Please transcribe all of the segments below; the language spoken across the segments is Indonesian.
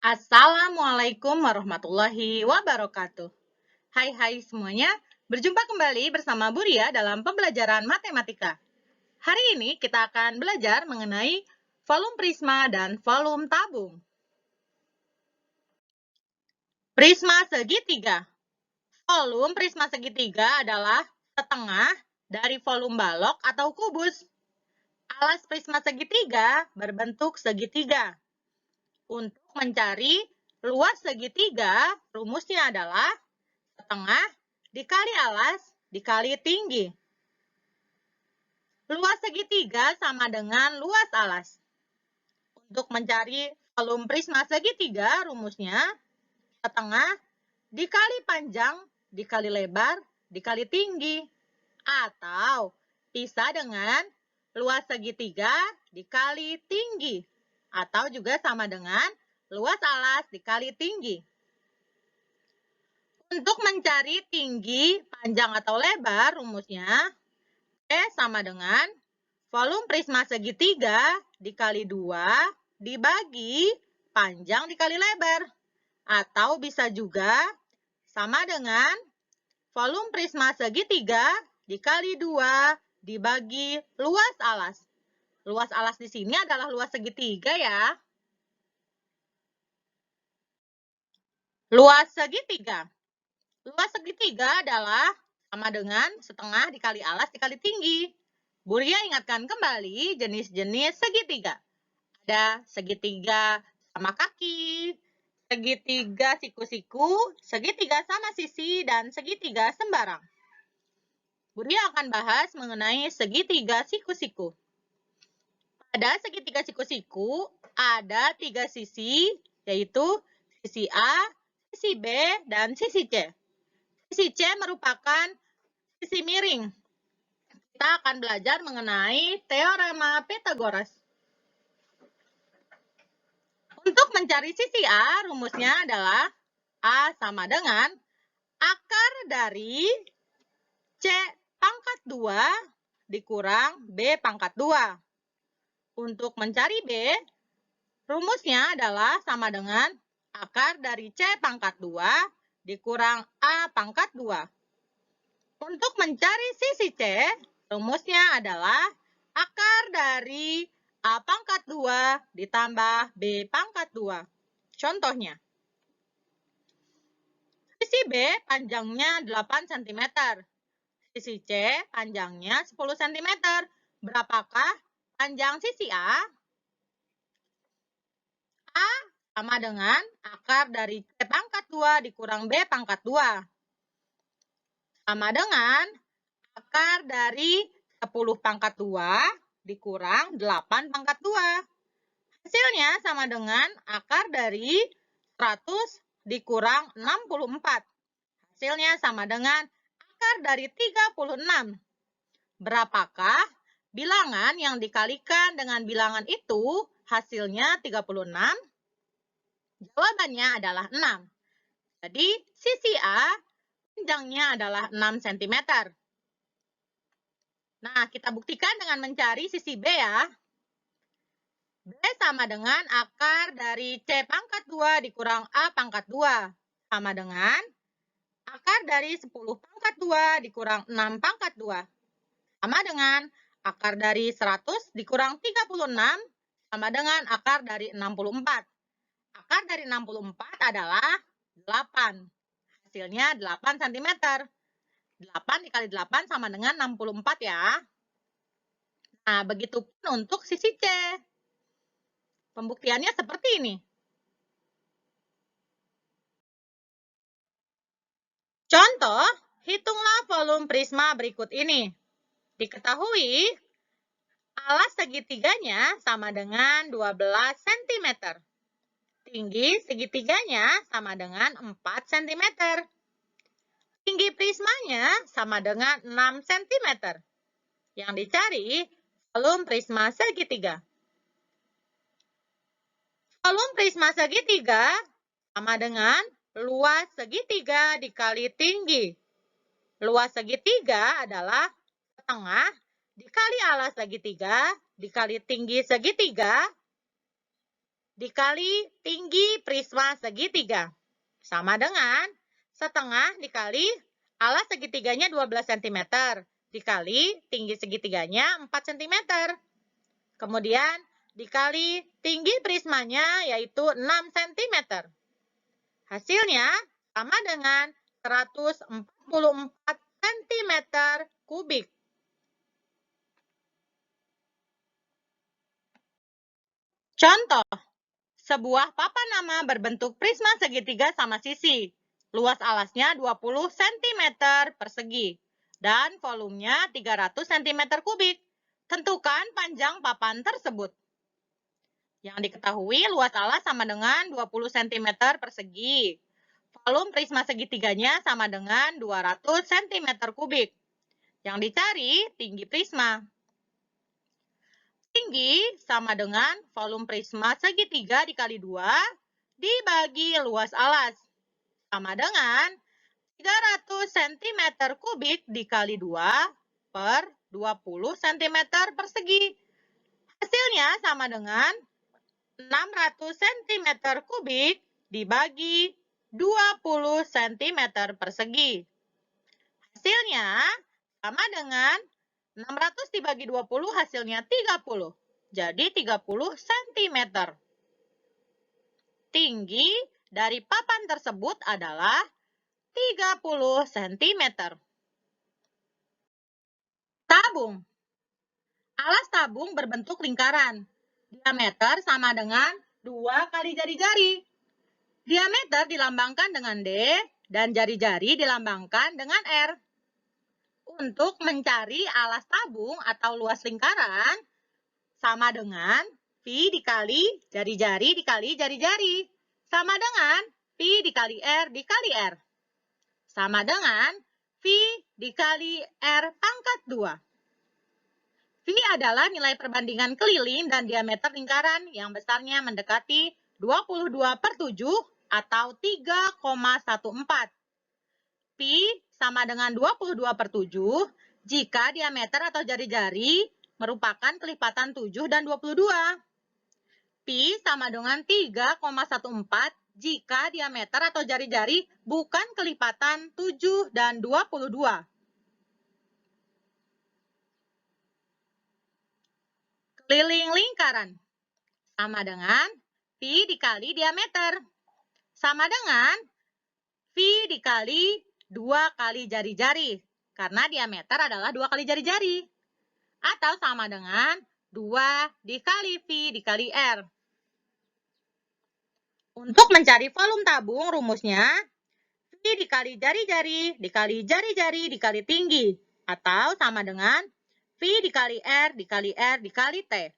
Assalamualaikum warahmatullahi wabarakatuh. Hai semuanya, berjumpa kembali bersama Bu Ria dalam pembelajaran matematika. Hari ini kita akan belajar mengenai volume prisma dan volume tabung. Prisma segitiga. Volume prisma segitiga adalah setengah dari volume balok atau kubus. Alas prisma segitiga berbentuk segitiga. Untuk mencari luas segitiga, rumusnya adalah setengah dikali alas dikali tinggi. Luas segitiga sama dengan luas alas. Untuk mencari volume prisma segitiga, rumusnya setengah dikali panjang dikali lebar dikali tinggi. Atau bisa dengan luas segitiga dikali tinggi. Atau juga sama dengan luas alas dikali tinggi. Untuk mencari tinggi, panjang, atau lebar, rumusnya E sama dengan volume prisma segitiga dikali 2 dibagi panjang dikali lebar. Atau bisa juga sama dengan volume prisma segitiga dikali 2 dibagi luas alas. Luas alas di sini adalah luas segitiga ya. Luas segitiga. Luas segitiga adalah sama dengan setengah dikali alas dikali tinggi. Bu Ria ingatkan kembali jenis-jenis segitiga. Ada segitiga sama kaki, segitiga siku-siku, segitiga sama sisi, dan segitiga sembarang. Bu Ria akan bahas mengenai segitiga siku-siku. Pada segitiga siku-siku ada 3 sisi, yaitu sisi A, sisi B, dan sisi C. Sisi C merupakan sisi miring. Kita akan belajar mengenai teorema Pythagoras. Untuk mencari sisi A, rumusnya adalah A sama dengan akar dari C pangkat 2 dikurang B pangkat 2. Untuk mencari B, rumusnya adalah sama dengan akar dari C pangkat 2 dikurang A pangkat 2. Untuk mencari sisi C, rumusnya adalah akar dari A pangkat 2 ditambah B pangkat 2. Contohnya, sisi B panjangnya 8 cm. Sisi C panjangnya 10 cm. Berapakah panjang sisi A? A sama dengan akar dari C pangkat 2 dikurang B pangkat 2. Sama dengan akar dari 10 pangkat 2 dikurang 8 pangkat 2. Hasilnya sama dengan akar dari 100 dikurang 64. Hasilnya sama dengan akar dari 36. Berapakah bilangan yang dikalikan dengan bilangan itu hasilnya 36? Jawabannya adalah 6. Jadi sisi A panjangnya adalah 6 cm. Nah, kita buktikan dengan mencari sisi B ya. B sama dengan akar dari C pangkat 2 dikurang A pangkat 2. Sama dengan akar dari 10 pangkat 2 dikurang 6 pangkat 2. Sama dengan akar dari 100 dikurang 36. Sama dengan akar dari 64. Akar dari 64 adalah 8. Hasilnya 8 cm. 8 dikali 8 sama dengan 64 ya. Nah, begitupun untuk sisi C. Pembuktiannya seperti ini. Contoh, hitunglah volume prisma berikut ini. Diketahui, alas segitiganya sama dengan 12 cm. Tinggi segitiganya sama dengan 4 cm. Tinggi prismanya sama dengan 6 cm. Yang dicari, volume prisma segitiga. Volume prisma segitiga sama dengan luas segitiga dikali tinggi. Luas segitiga adalah setengah dikali alas segitiga dikali tinggi segitiga dikali tinggi prisma segitiga. Sama dengan setengah dikali alas segitiganya 12 cm. Dikali tinggi segitiganya 4 cm. Kemudian dikali tinggi prismanya yaitu 6 cm. Hasilnya sama dengan 144 cm kubik. Contoh, sebuah papan nama berbentuk prisma segitiga sama sisi. Luas alasnya 20 cm persegi dan volumenya 300 cm kubik. Tentukan panjang papan tersebut. Yang diketahui luas alas sama dengan 20 cm persegi. Volume prisma segitiganya sama dengan 200 cm kubik. Yang dicari tinggi prisma. Tinggi sama dengan volume prisma segitiga dikali 2 dibagi luas alas. Sama dengan 300 cm kubik dikali 2 per 20 cm persegi. Hasilnya sama dengan 600 cm kubik dibagi 20 cm persegi. Hasilnya sama dengan 600 dibagi 20 hasilnya 30. Jadi 30 cm. Tinggi dari papan tersebut adalah 30 cm. Tabung. Alas tabung berbentuk lingkaran. Diameter sama dengan 2 kali jari-jari. Diameter dilambangkan dengan D dan jari-jari dilambangkan dengan R. Untuk mencari alas tabung atau luas lingkaran, sama dengan V dikali jari-jari dikali jari-jari. Sama dengan V dikali R dikali R. Sama dengan V dikali R pangkat 2. V adalah nilai perbandingan keliling dan diameter lingkaran yang besarnya mendekati 22/7 atau 3,14. Pi sama dengan 22/7 jika diameter atau jari-jari merupakan kelipatan 7 dan 22. Pi sama dengan 3,14 jika diameter atau jari-jari bukan kelipatan 7 dan 22. Keliling lingkaran sama dengan Pi dikali diameter. Sama dengan V dikali 2 kali jari-jari. Karena diameter adalah 2 kali jari-jari. Atau sama dengan 2 dikali V dikali R. Untuk mencari volume tabung, rumusnya V dikali jari-jari dikali jari-jari dikali tinggi. Atau sama dengan V dikali R dikali R dikali T.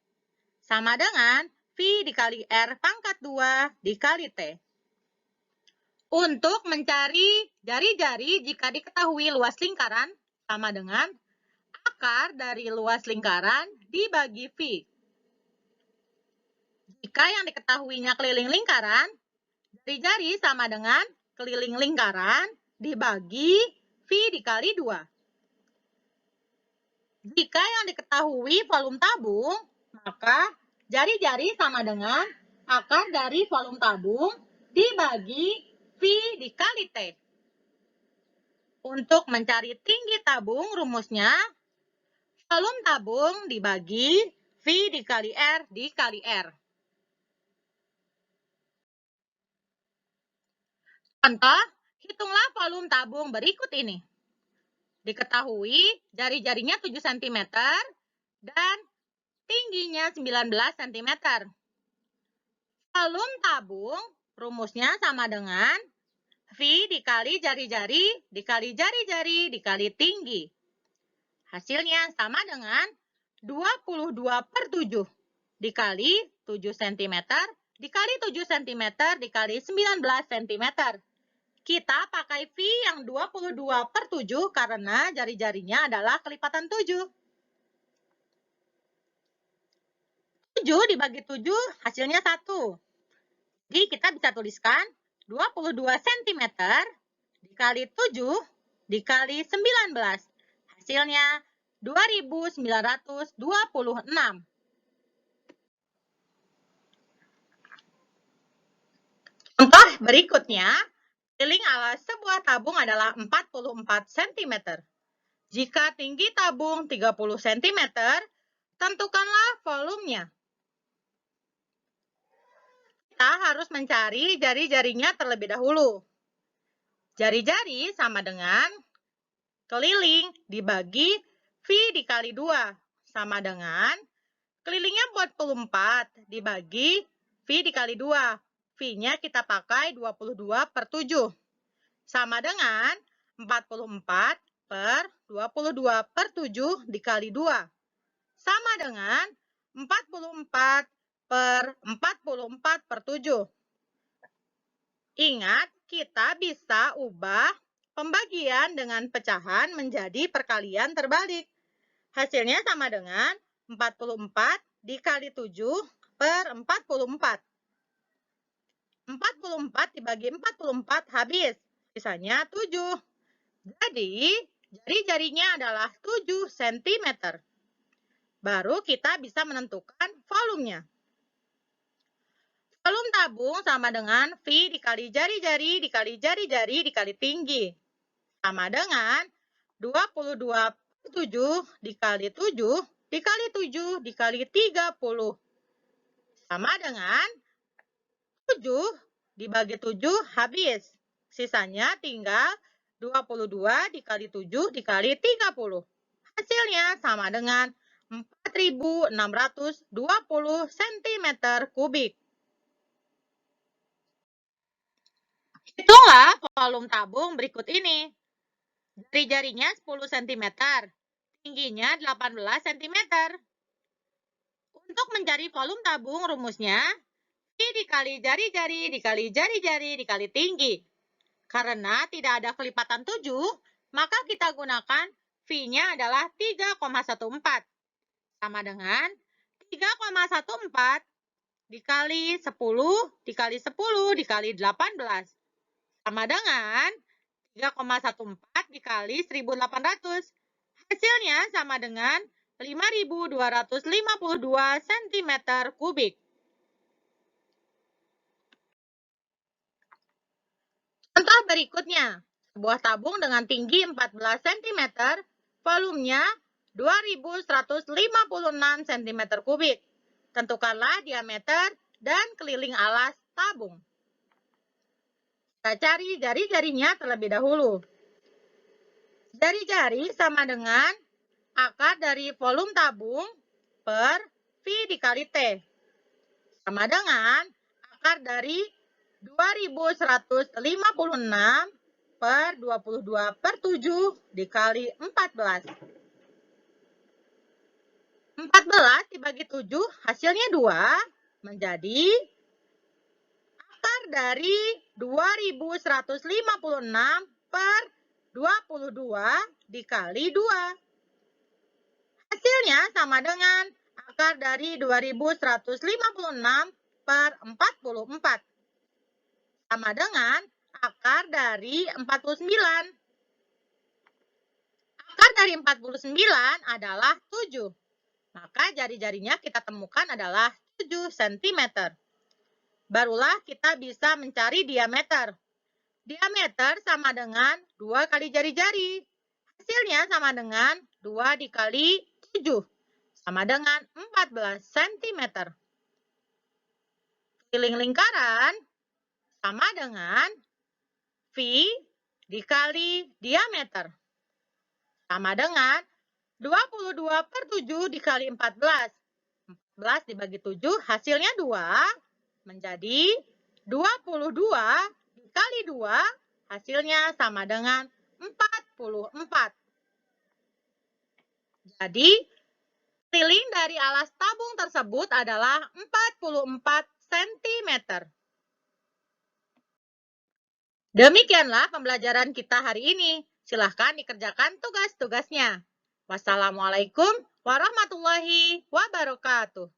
Sama dengan V dikali R pangkat 2 dikali T. Untuk mencari jari-jari jika diketahui luas lingkaran sama dengan akar dari luas lingkaran dibagi V. Jika yang diketahuinya keliling lingkaran, jari-jari sama dengan keliling lingkaran dibagi V dikali 2. Jika yang diketahui volume tabung, maka jari-jari sama dengan akar dari volume tabung dibagi V dikali T. Untuk mencari tinggi tabung, rumusnya volume tabung dibagi V dikali R dikali R. Contoh, hitunglah volume tabung berikut ini. Diketahui jari-jarinya 7 cm dan tingginya 19 cm. Volume tabung rumusnya sama dengan V dikali jari-jari dikali jari-jari dikali tinggi. Hasilnya sama dengan 22/7 dikali 7 cm dikali 7 cm dikali 19 cm. Kita pakai V yang 22/7 karena jari-jarinya adalah kelipatan 7. 7 dibagi 7 hasilnya 1. Jadi kita bisa tuliskan 22 cm dikali 7 dikali 19. Hasilnya 2926. Contoh berikutnya, keliling alas sebuah tabung adalah 44 cm. Jika tinggi tabung 30 cm, tentukanlah volumenya. Kita harus mencari jari-jarinya terlebih dahulu. Jari-jari sama dengan keliling dibagi V dikali 2, sama dengan kelilingnya 44 dibagi V dikali 2. V-nya kita pakai 22/7. Sama dengan 44 per 22/7 dikali 2. Sama dengan 44 per 44/7. Ingat, kita bisa ubah pembagian dengan pecahan menjadi perkalian terbalik. Hasilnya sama dengan 44 dikali 7 per 44. 44 dibagi 44 habis. Sisanya 7. Jadi, jari-jarinya adalah 7 cm. Baru kita bisa menentukan volumenya. Volume tabung sama dengan V dikali jari-jari dikali jari-jari dikali tinggi. Sama dengan 22/7 dikali 7 dikali 7 dikali 30. Sama dengan 7 dibagi 7 habis. Sisanya tinggal 22 dikali 7 dikali 30. Hasilnya sama dengan 4.620 cm kubik. Hitunglah volume tabung berikut ini. Jari-jarinya 10 cm, tingginya 18 cm. Untuk mencari volume tabung, rumusnya V dikali jari-jari dikali jari-jari dikali tinggi. Karena tidak ada kelipatan 7, maka kita gunakan V-nya adalah 3,14. Sama dengan 3,14 dikali 10 dikali 10 dikali 18. Sama dengan 3,14 dikali 1.800. Hasilnya sama dengan 5.252 cm kubik. Contoh berikutnya, sebuah tabung dengan tinggi 14 cm, volumenya 2.156 cm kubik. Tentukanlah diameter dan keliling alas tabung. Kita cari jari-jarinya terlebih dahulu. Jari-jari sama dengan akar dari volume tabung per V dikali T. Sama dengan akar dari 2.156 per 22/7 dikali 14. 14 dibagi 7 hasilnya 2 menjadi akar dari 2.156 per 22 dikali 2. Hasilnya sama dengan akar dari 2.156 per 44. Sama dengan akar dari 49. Akar dari 49 adalah 7. Maka jari-jarinya kita temukan adalah 7 cm. Barulah kita bisa mencari diameter. Diameter sama dengan 2 kali jari-jari. Hasilnya sama dengan 2 dikali 7. Sama dengan 14 cm. Keliling lingkaran sama dengan V dikali diameter. Sama dengan 22/7 dikali 14. 14 dibagi 7 hasilnya 2 menjadi 22 dikali 2 hasilnya sama dengan 44. Jadi keliling dari alas tabung tersebut adalah 44 cm. Demikianlah pembelajaran kita hari ini. Silahkan dikerjakan tugas-tugasnya. Wassalamualaikum warahmatullahi wabarakatuh.